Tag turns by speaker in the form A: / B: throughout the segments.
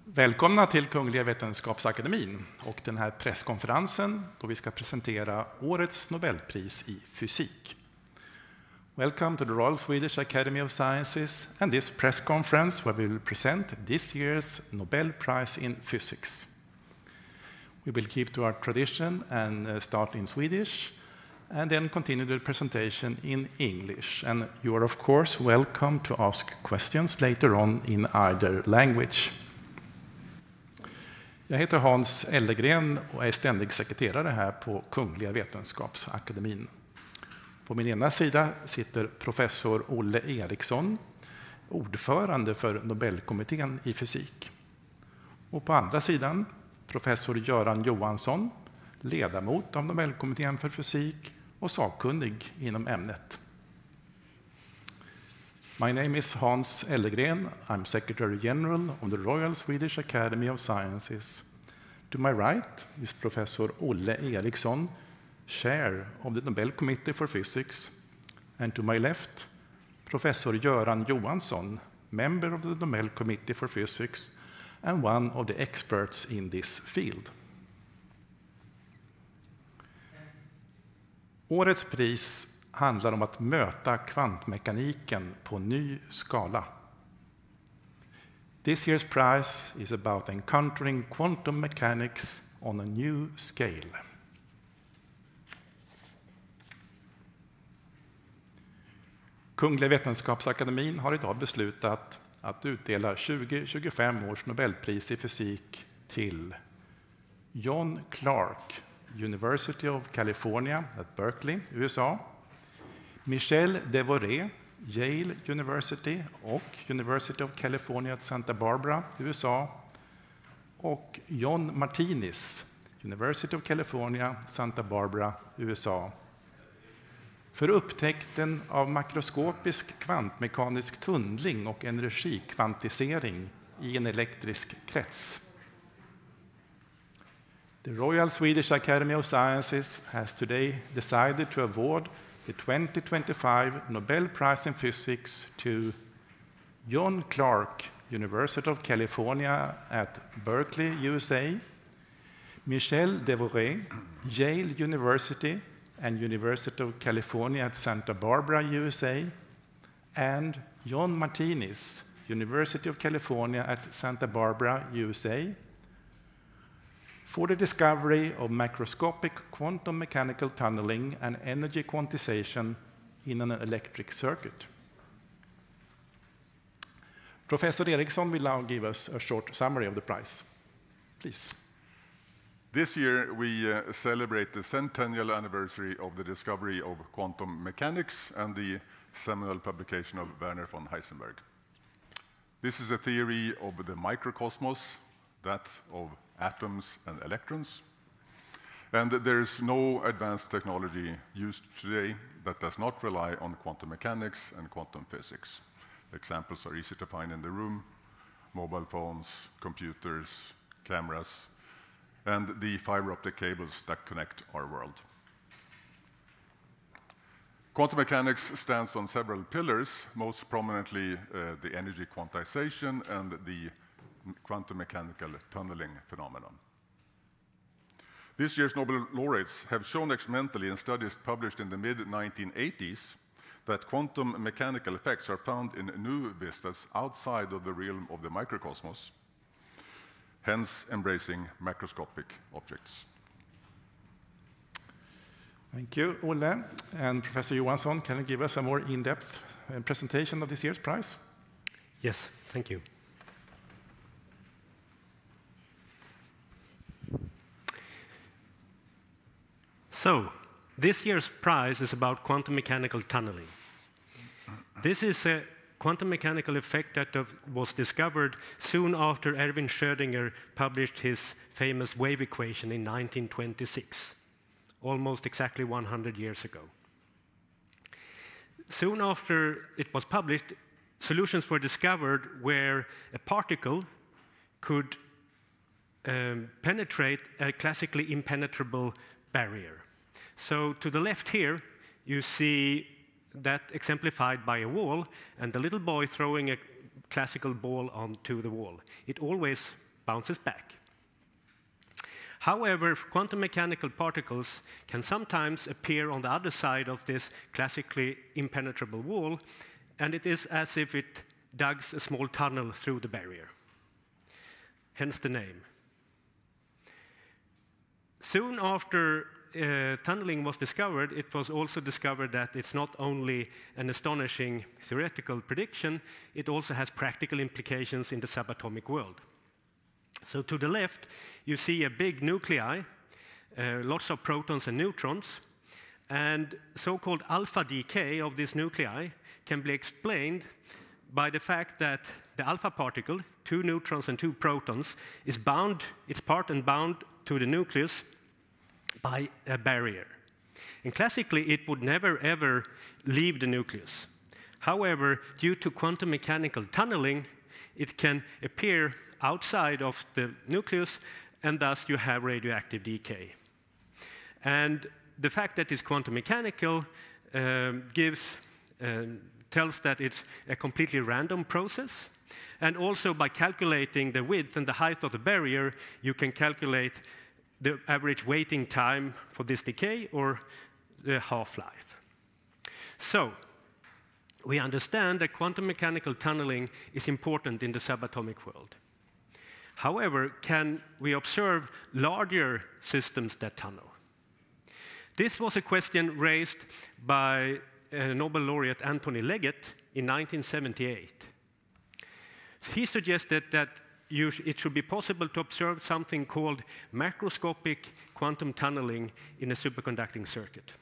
A: Välkomna till Kungliga Vetenskapsakademin och den här presskonferensen då vi ska presentera årets Nobelpris i fysik. Welcome to the Royal Swedish Academy of Sciences and this press conference where we will present this year's Nobel Prize in Physics. We will keep to our tradition and start in Swedish and then continue the presentation in English. And you are of course welcome to ask questions later on in either language. Jag heter Hans Ellegren och är ständig sekreterare här på Kungliga Vetenskapsakademin. På min ena sida sitter professor Olle Eriksson, ordförande för Nobelkommittén i fysik. Och på andra sidan professor Göran Johansson, ledamot av Nobelkommittén för fysik och sakkunnig inom ämnet. My name is Hans Ellegren. I'm Secretary General of the Royal Swedish Academy of Sciences. To my right is Professor Olle Eriksson, Chair of the Nobel Committee for Physics. And to my left, Professor Göran Johansson, member of the Nobel Committee for Physics and one of the experts in this field. Årets pris handlar om att möta kvantmekaniken på ny skala. This year's prize is about encountering quantum mechanics on a new scale. Kungliga Vetenskapsakademin har idag beslutat att utdela 2025 års Nobelpris i fysik till John Clarke, University of California at Berkeley, USA, Michel Devoret, Yale University och University of California at Santa Barbara, USA, och John Martinis, University of California, Santa Barbara, USA, för upptäckten av makroskopisk kvantmekanisk tunnling och energikvantisering i en elektrisk krets. The Royal Swedish Academy of Sciences has today decided to award the 2025 Nobel Prize in Physics to John Clarke, University of California at Berkeley, USA, Michel Devoret, Yale University and University of California at Santa Barbara, USA, and John Martinis, University of California at Santa Barbara, USA, for the discovery of macroscopic quantum mechanical tunneling and energy quantization in an electric circuit. Professor Eriksson will now give us a short summary of the prize. Please.
B: This year we celebrate the centennial anniversary of the discovery of quantum mechanics and the seminal publication of Werner von Heisenberg. This is a theory of the microcosmos, that of atoms and electrons. And there is no advanced technology used today that does not rely on quantum mechanics and quantum physics. Examples are easy to find in the room: mobile phones, computers, cameras, and the fiber optic cables that connect our world. Quantum mechanics stands on several pillars, most prominently the energy quantization and the quantum mechanical tunneling phenomenon. This year's Nobel laureates have shown experimentally in studies published in the mid-1980s that quantum mechanical effects are found in new vistas outside of the realm of the microcosmos, hence embracing macroscopic objects.
A: Thank you, Olle. And Professor Johansson, can you give us a more in-depth presentation of this year's prize?
C: Yes, thank you. So, this year's prize is about quantum mechanical tunneling. This is a quantum mechanical effect that was discovered soon after Erwin Schrödinger published his famous wave equation in 1926, almost exactly 100 years ago. Soon after it was published, solutions were discovered where a particle could penetrate a classically impenetrable barrier. So to the left here, you see that exemplified by a wall, and the little boy throwing a classical ball onto the wall. It always bounces back. However, quantum mechanical particles can sometimes appear on the other side of this classically impenetrable wall, and it is as if it dug a small tunnel through the barrier. Hence the name. Soon after tunneling was discovered, it was also discovered that it's not only an astonishing theoretical prediction, it also has practical implications in the subatomic world. So to the left, you see a big nuclei, lots of protons and neutrons, and so-called alpha decay of this nuclei can be explained by the fact that the alpha particle, 2 neutrons and 2 protons, is bound, it's part and bound to the nucleus by a barrier. And classically, it would never, ever leave the nucleus. However, due to quantum mechanical tunneling, it can appear outside of the nucleus, and thus you have radioactive decay. And the fact that it's quantum mechanical tells that it's a completely random process. And also by calculating the width and the height of the barrier, you can calculate the average waiting time for this decay or the half-life. So we understand that quantum mechanical tunneling is important in the subatomic world. However, can we observe larger systems that tunnel? This was a question raised by Nobel laureate Anthony Leggett in 1978. He suggested that it should be possible to observe something called macroscopic quantum tunneling in a superconducting circuit.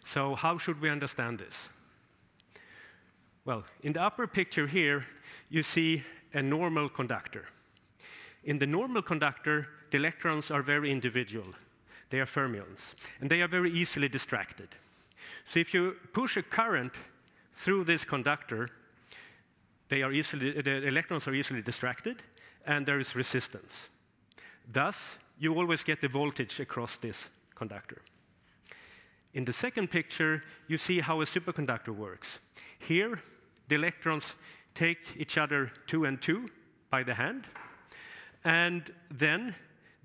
C: So how should we understand this? Well, in the upper picture here, you see a normal conductor. In the normal conductor, the electrons are very individual. They are fermions, and they are very easily distracted. So if you push a current through this conductor, the electrons are easily distracted, and there is resistance. Thus, you always get the voltage across this conductor. In the second picture, you see how a superconductor works. Here, the electrons take each other 2 and 2 by the hand, and then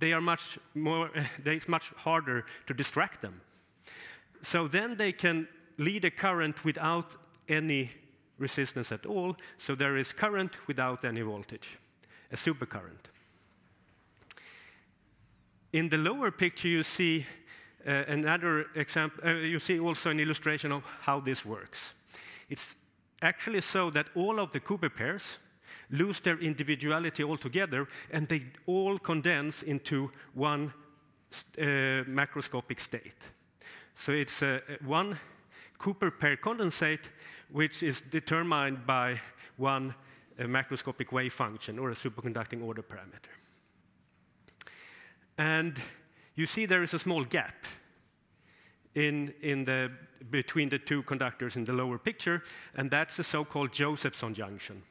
C: it's much harder to distract them. So then they can lead a current without any resistance at all, so there is current without any voltage, a supercurrent. In the lower picture, you see another example. You see also an illustration of how this works. It's actually so that all of the Cooper pairs lose their individuality altogether, and they all condense into one macroscopic state. So it's one Cooper pair condensate, which is determined by one macroscopic wave function or a superconducting order parameter. And you see there is a small gap between the two conductors in the lower picture, and that's a so-called Josephson junction.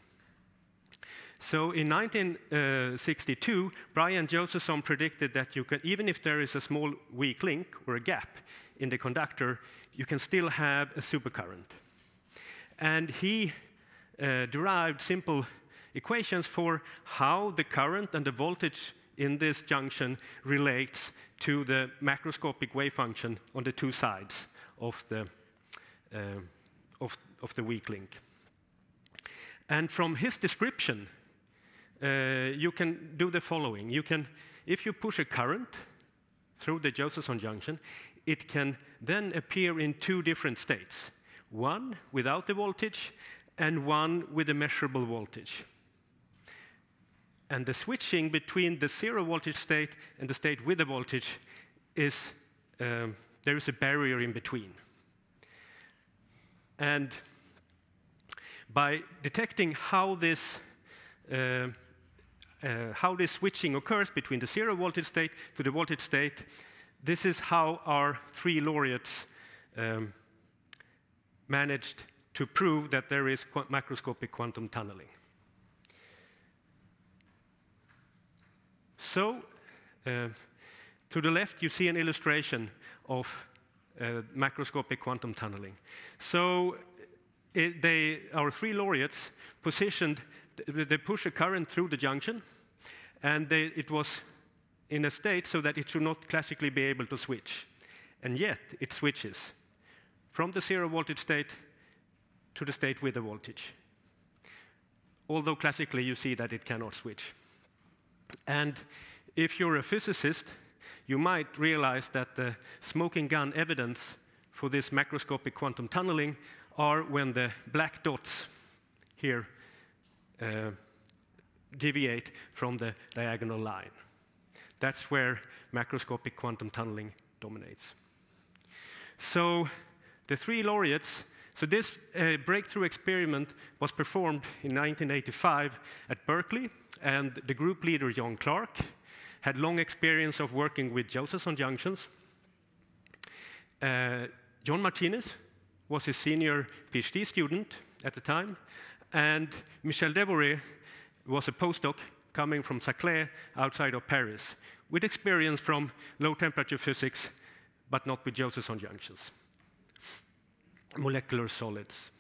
C: So in 1962, Brian Josephson predicted that you can, even if there is a small weak link or a gap in the conductor, you can still have a supercurrent. And he derived simple equations for how the current and the voltage in this junction relates to the macroscopic wave function on the two sides of the weak link. And from his description, you can do the following. If you push a current through the Josephson junction, it can then appear in 2 different states, one without the voltage and one with a measurable voltage. And the switching between the 0 voltage state and the state with the voltage is, there is a barrier in between. And by detecting how this switching occurs between the 0 voltage state to the voltage state, this is how our 3 laureates managed to prove that there is macroscopic quantum tunneling. So, to the left, you see an illustration of macroscopic quantum tunneling. So, our 3 laureates positioned, they push a current through the junction, And it was in a state so that it should not classically be able to switch. And yet, it switches from the 0 voltage state to the state with the voltage. Although classically, you see that it cannot switch. And if you're a physicist, you might realize that the smoking gun evidence for this macroscopic quantum tunneling are when the black dots here deviate from the diagonal line. That's where macroscopic quantum tunneling dominates. So the 3 laureates, so this breakthrough experiment was performed in 1985 at Berkeley, and the group leader, John Clarke, had long experience of working with Johansson junctions. John Martinis was his senior PhD student at the time, and Michel Devoret was a postdoc coming from Saclay outside of Paris, with experience from low-temperature physics, but not with Johansson junctions, molecular solids.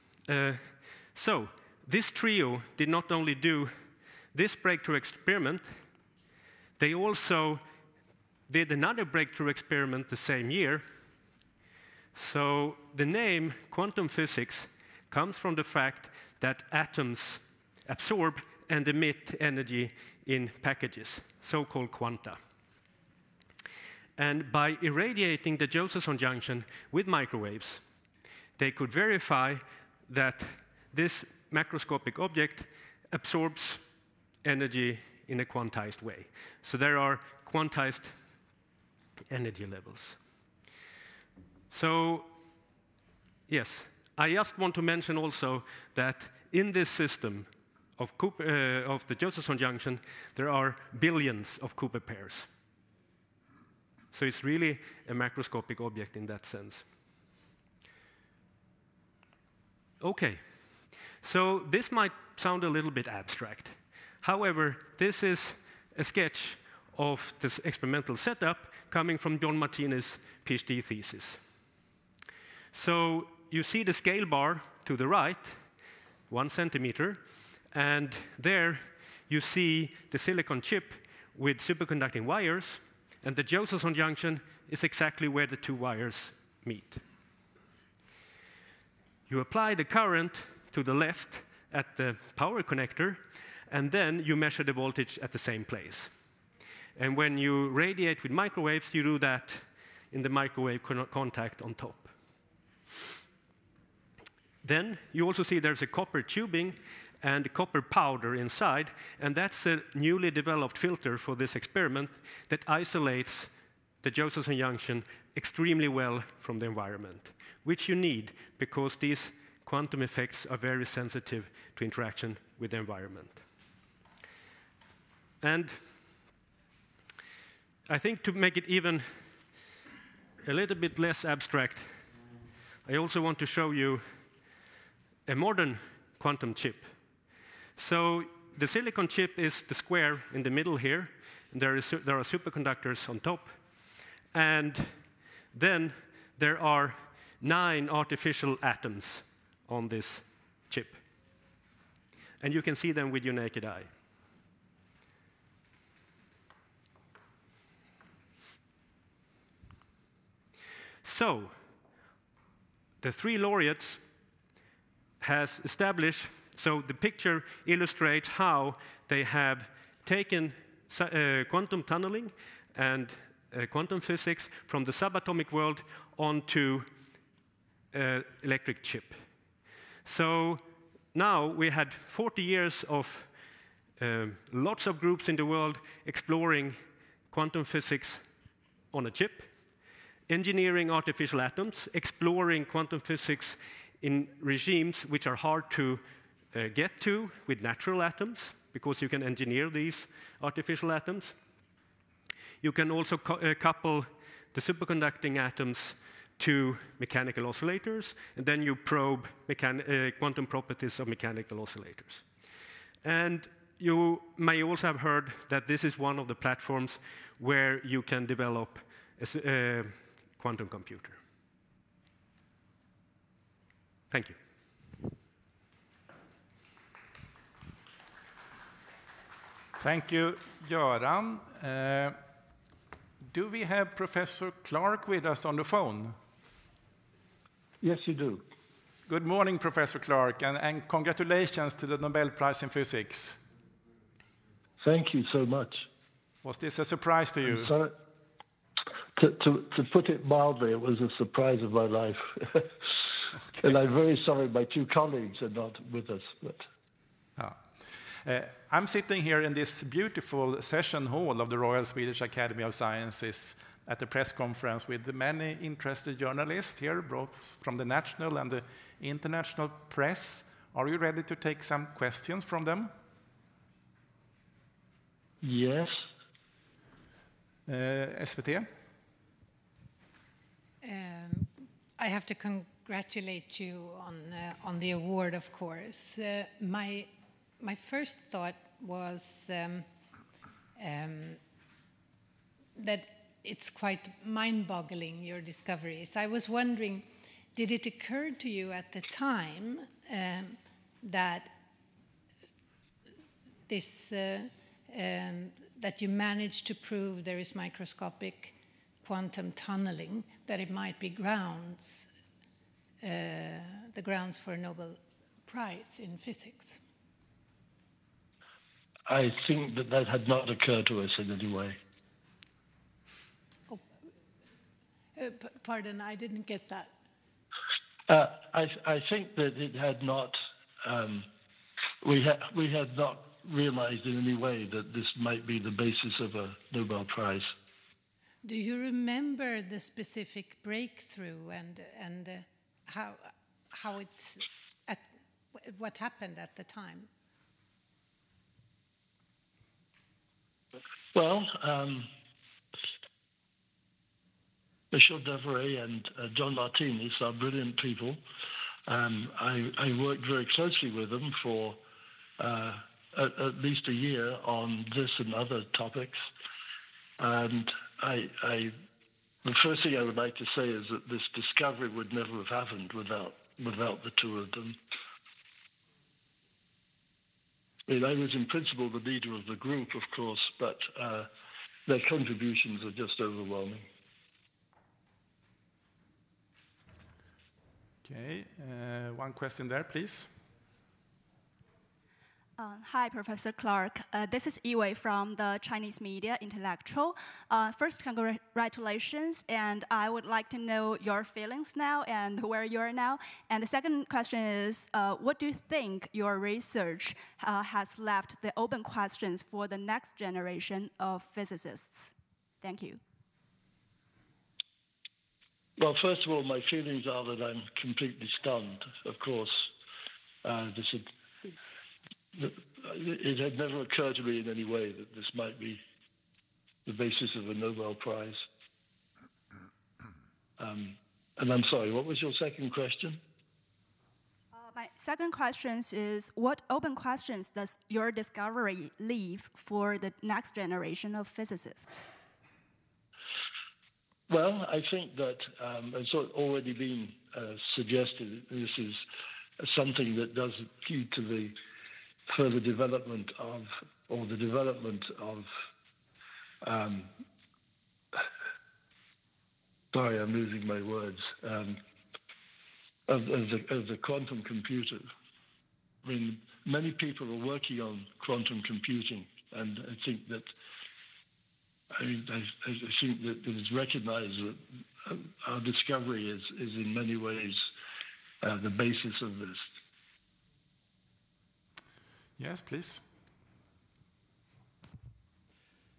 C: So this trio did not only do this breakthrough experiment, they also did another breakthrough experiment the same year. So the name quantum physics comes from the fact that atoms absorb and emit energy in packages, so-called quanta. And by irradiating the Johansson junction with microwaves, they could verify that this macroscopic object absorbs energy in a quantized way. So there are quantized energy levels. So, yes, I just want to mention also that in this system of the Johansson junction, there are billions of Cooper pairs. So it's really a macroscopic object in that sense. Okay, so this might sound a little bit abstract. However, this is a sketch of this experimental setup coming from John Martinis' PhD thesis. So you see the scale bar to the right, 1 centimeter, and there you see the silicon chip with superconducting wires, and the Johansson junction is exactly where the 2 wires meet. You apply the current to the left at the power connector, and then you measure the voltage at the same place. And when you radiate with microwaves, you do that in the microwave contact on top. Then you also see there's a copper tubing and a copper powder inside, and that's a newly developed filter for this experiment that isolates the Johansson junction extremely well from the environment, which you need because these quantum effects are very sensitive to interaction with the environment. And I think to make it even a little bit less abstract, I also want to show you a modern quantum chip. So the silicon chip is the square in the middle here, and there are superconductors on top. And then there are 9 artificial atoms on this chip. And you can see them with your naked eye. So the 3 laureates has established, so the picture illustrates how they have taken quantum tunneling and quantum physics from the subatomic world onto electric chip. So now we had 40 years of lots of groups in the world exploring quantum physics on a chip, engineering artificial atoms, exploring quantum physics in regimes which are hard to get to with natural atoms, because you can engineer these artificial atoms. You can also couple the superconducting atoms to mechanical oscillators, and then you probe quantum properties of mechanical oscillators. And you may also have heard that this is one of the platforms where you can develop a quantum computer. Thank you.
A: Thank you, Göran. Do we have Professor Clarke with us on the phone?
D: Yes, you do.
A: Good morning, Professor Clarke, and congratulations to the Nobel Prize in Physics.
D: Thank you so much.
A: Was this a surprise to you?
D: So, to put it mildly, it was a surprise of my life. Okay. And I'm very sorry my two colleagues are not with us. But.
A: I'm sitting here in this beautiful session hall of the Royal Swedish Academy of Sciences at the press conference with many interested journalists here, both from the national and the international press. Are you ready to take some questions from them?
D: Yes.
A: SVT?
E: I have to congratulate you on the award, of course. My first thought was that it's quite mind-boggling, your discoveries. I was wondering, did it occur to you at the time that that you managed to prove there is microscopic quantum tunneling, that it might be the grounds for a Nobel Prize in physics?
D: I think that had not occurred to us in any way.
E: Oh, pardon, I didn't get that.
D: I think that it had not. We had not realized in any way that this might be the basis of a Nobel Prize.
E: Do you remember the specific breakthrough and how it what happened at the time?
D: Well, Michel Devoret and John Martinis are brilliant people. I worked very closely with them for at least a year on this and other topics. And the first thing I would like to say is that this discovery would never have happened without the two of them. I mean, I was in principle the leader of the group, of course, but their contributions are just overwhelming.
A: Okay, one question there, please.
F: Hi, Professor Clarke. This is Yiwei from the Chinese Media Intellectual. First, congratulations, and I would like to know your feelings now and where you are now. And the second question is, what do you think your research has left the open questions for the next generation of physicists? Thank you.
D: Well, first of all, my feelings are that I'm completely stunned. Of course, it had never occurred to me in any way that this might be the basis of a Nobel Prize. And I'm sorry, what was your second question?
F: My second question is, what open questions does your discovery leave for the next generation of physicists?
D: Well, I think that, as already been suggested, this is something that does lead to the further development of, or the development of, sorry, I'm losing my words, of the quantum computer. I mean, many people are working on quantum computing, and I think that it is recognized that our discovery is in many ways the basis of this.
A: Yes, please.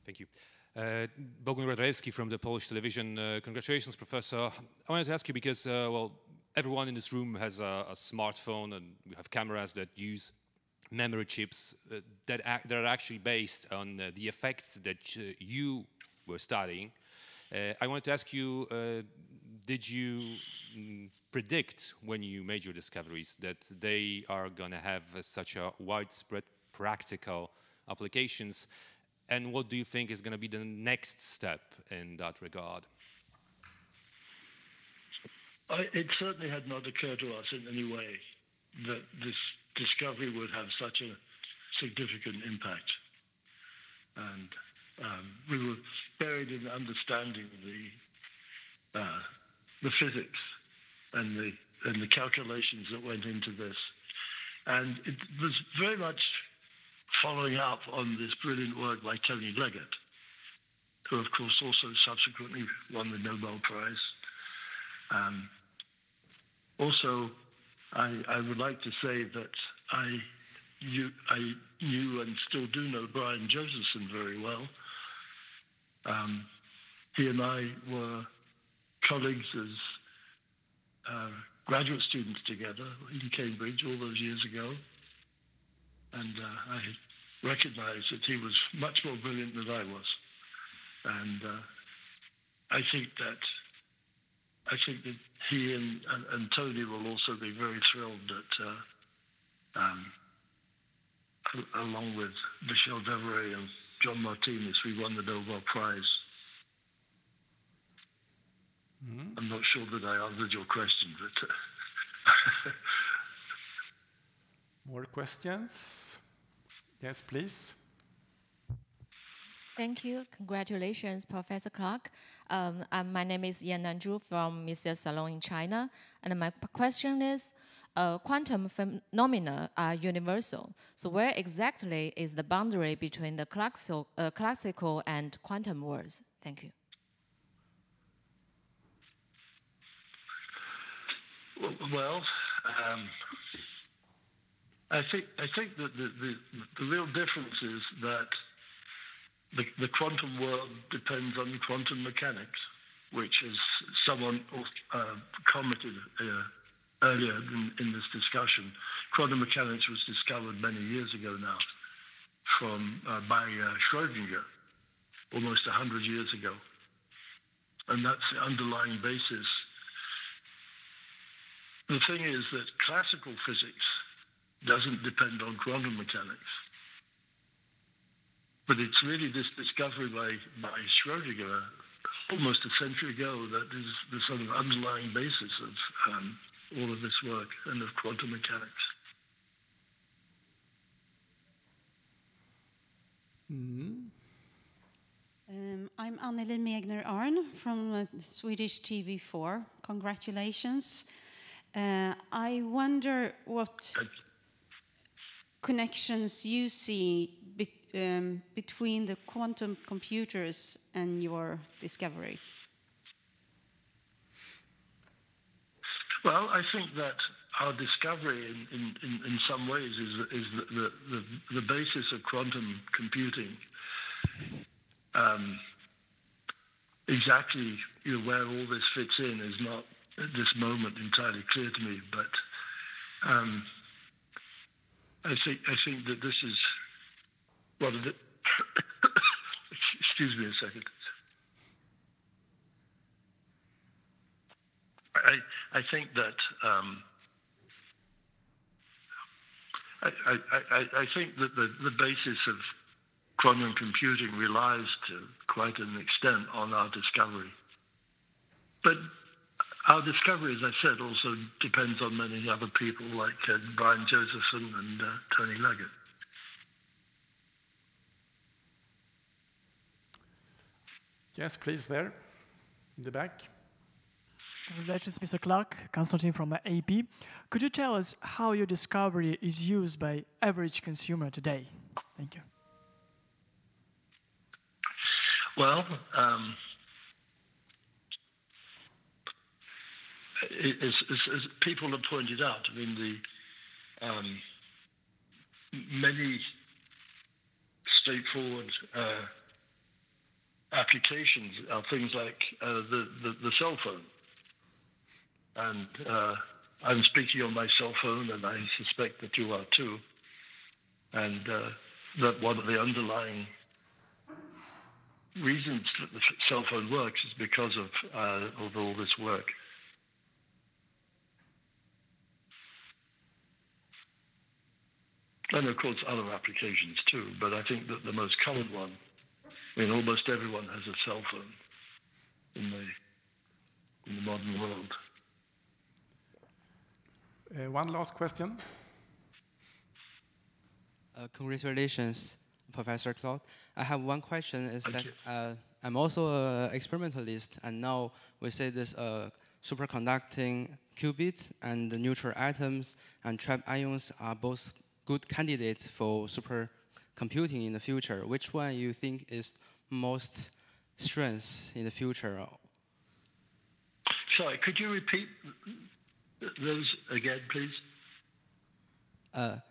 G: Thank you. Bogun Radrewski from the Polish television. Congratulations, Professor. I wanted to ask you because, well, everyone in this room has a smartphone, and we have cameras that use memory chips that are actually based on the effects that you were studying. I wanted to ask you, did you predict when you made your discoveries that they are going to have such a widespread practical applications? And what do you think is going to be the next step in that regard?
D: It certainly had not occurred to us in any way that this discovery would have such a significant impact. and we were buried in understanding the physics and the calculations that went into this. And it was very much following up on this brilliant work by Tony Leggett, who of course also subsequently won the Nobel Prize. Also, I would like to say that I knew and still do know Brian Johansson very well. He and I were colleagues as graduate students together in Cambridge all those years ago. And I recognized that he was much more brilliant than I was. And I think that he and Tony will also be very thrilled that, along with Michel Devoret and John Martinis, we won the Nobel Prize. Mm-hmm. I'm not sure that I answered your question, but...
A: More questions? Yes, please.
H: Thank you. Congratulations, Professor Clarke. My name is Yan Nanzhu from Mr. Salon in China. And my question is, quantum phenomena are universal. So where exactly is the boundary between the classical and quantum worlds? Thank you.
D: Well, I think that the real difference is that the quantum world depends on quantum mechanics, which, as someone commented earlier in this discussion, quantum mechanics was discovered many years ago now by Schrödinger, almost 100 years ago. And that's the underlying basis. The thing is that classical physics doesn't depend on quantum mechanics. But it's really this discovery by Schrödinger almost a century ago that is the sort of underlying basis of all of this work and of quantum mechanics.
A: Mm-hmm.
I: I'm Anneli Megner-Arn from Swedish TV4. Congratulations. I wonder what connections you see between the quantum computers and your discovery.
D: Well, I think that our discovery in some ways is the basis of quantum computing. Exactly where all this fits in is not at this moment entirely clear to me, but I think that this is one of the excuse me a second. I think that I think that the basis of quantum computing relies to quite an extent on our discovery. But our discovery, as I said, also depends on many other people like Brian Johansson and Tony Leggett.
A: Yes, please, there, in the back.
J: Congratulations, Mr. Clarke. Konstantin from AP. Could you tell us how your discovery is used by average consumer today? Thank you.
D: Well, as people have pointed out, I mean, many straightforward applications are things like the cell phone. And I'm speaking on my cell phone, and I suspect that you are too. And that one of the underlying reasons that the cell phone works is because of all this work. And of course other applications too, but I think that the most common one, I mean, almost everyone has a cell phone in the modern world.
A: One last question.
K: Congratulations, Professor Clarke. I have one question. Is that I'm also an experimentalist, and now we say this superconducting qubits and the neutral atoms and trapped ions are both good candidates for supercomputing in the future. Which one you think is most strength in the future?
D: Sorry, could you repeat those again, please?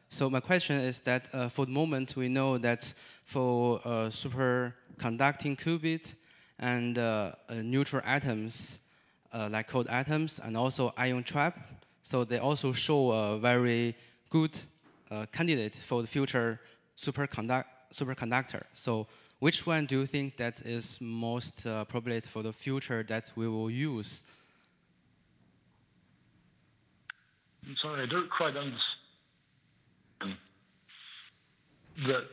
K: So my question is that for the moment we know that for superconducting qubits and neutral atoms, like cold atoms, and also ion trap, so they also show a very good candidate for the future superconductor. So which one do you think that is most probably for the future that we will use?
D: I'm sorry, I don't quite understand that.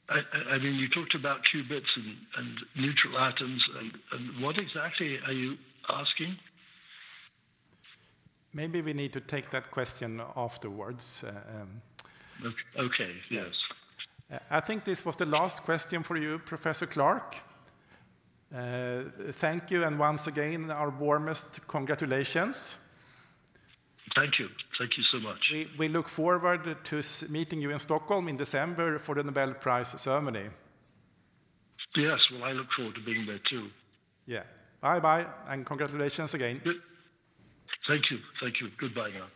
D: I mean, you talked about qubits and neutral atoms, and what exactly are you asking?
A: Maybe we need to take that question afterwards.
D: Okay, yes.
A: I think this was the last question for you, Professor Clarke. Thank you, and once again, our warmest congratulations.
D: Thank you. Thank you so much.
A: We look forward to meeting you in Stockholm in December for the Nobel Prize ceremony.
D: Yes, well, I look forward to being there too.
A: Yeah. Bye-bye, and congratulations again.
D: Good. Thank you. Thank you. Goodbye now.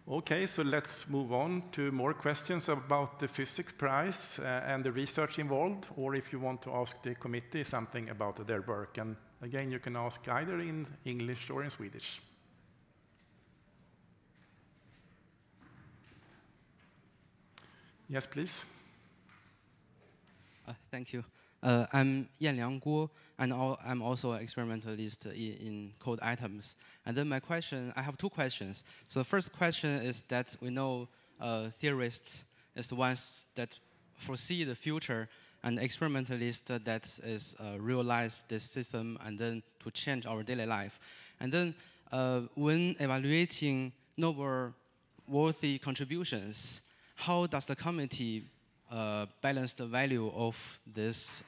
A: Okay, so let's move on to more questions about the physics prize and the research involved, or if you want to ask the committee something about their work. And again, you can ask either in English or in Swedish. Yes, please.
K: Thank you. I'm Yanliang Guo, and I'm also an experimentalist in cold atoms. And then my question, I have two questions. So the first question is that we know theorists is the ones that foresee the future, and experimentalists that is realize this system and then to change our daily life. And then when evaluating Nobel-worthy contributions, how does the committee balance the value of this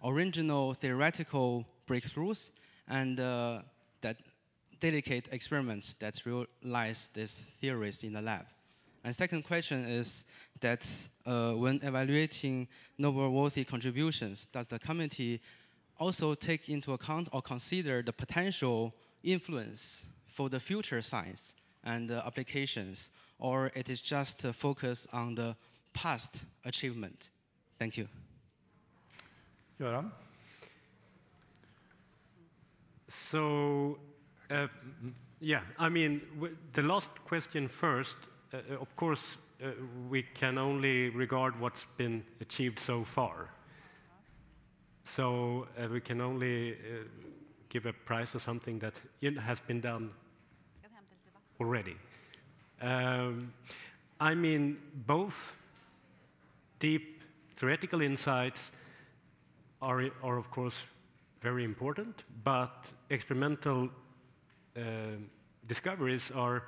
K: original theoretical breakthroughs and that delicate experiments that realize these theories in the lab? And second question is that when evaluating Nobel-worthy contributions, does the committee also take into account or consider the potential influence for the future science and applications, or it is just focused on the past achievement? Thank you.
A: Göran?
C: So, yeah, I mean, the last question first, of course, we can only regard what's been achieved so far. So we can only give a prize for something that has been done already. I mean, both deep theoretical insights are of course very important, but experimental discoveries are,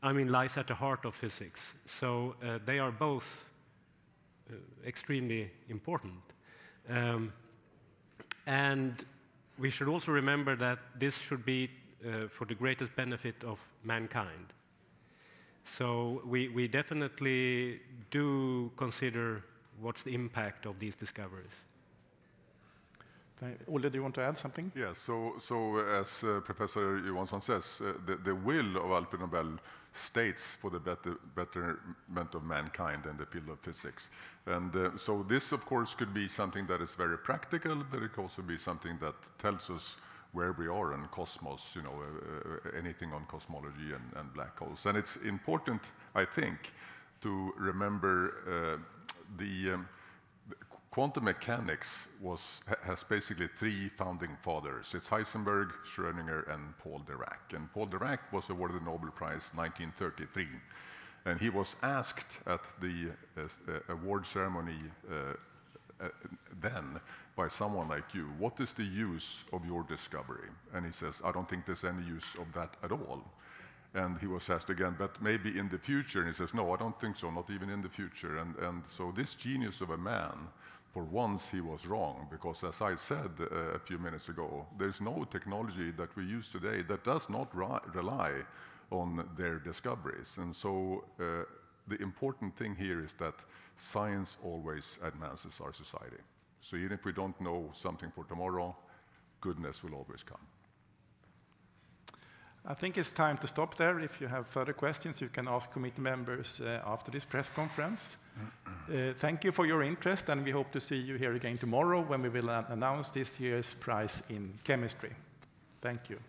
C: I mean, lies at the heart of physics. So they are both extremely important. And we should also remember that this should be for the greatest benefit of mankind. So we definitely do consider what's the impact of these discoveries.
A: Olle, do you want to add something?
B: Yes, so as Professor Johansson says, the will of Alfred Nobel states for the betterment of mankind in the field of physics. And so this, of course, could be something that is very practical, but it could also be something that tells us where we are in cosmos, you know, anything on cosmology and black holes. And it's important, I think, to remember the quantum mechanics has basically three founding fathers. It's Heisenberg, Schrödinger, and Paul Dirac. And Paul Dirac was awarded the Nobel Prize in 1933. And he was asked at the award ceremony then by someone like you, what is the use of your discovery? And he says, I don't think there's any use of that at all. And he was asked again, but maybe in the future? And he says, no, I don't think so, not even in the future. And so this genius of a man, for once he was wrong, because as I said a few minutes ago, there's no technology that we use today that does not rely on their discoveries. And so the important thing here is that science always advances our society. So even if we don't know something for tomorrow, goodness will always come.
A: I think it's time to stop there. If you have further questions, you can ask committee members after this press conference. Thank you for your interest, and we hope to see you here again tomorrow when we will announce this year's prize in chemistry. Thank you.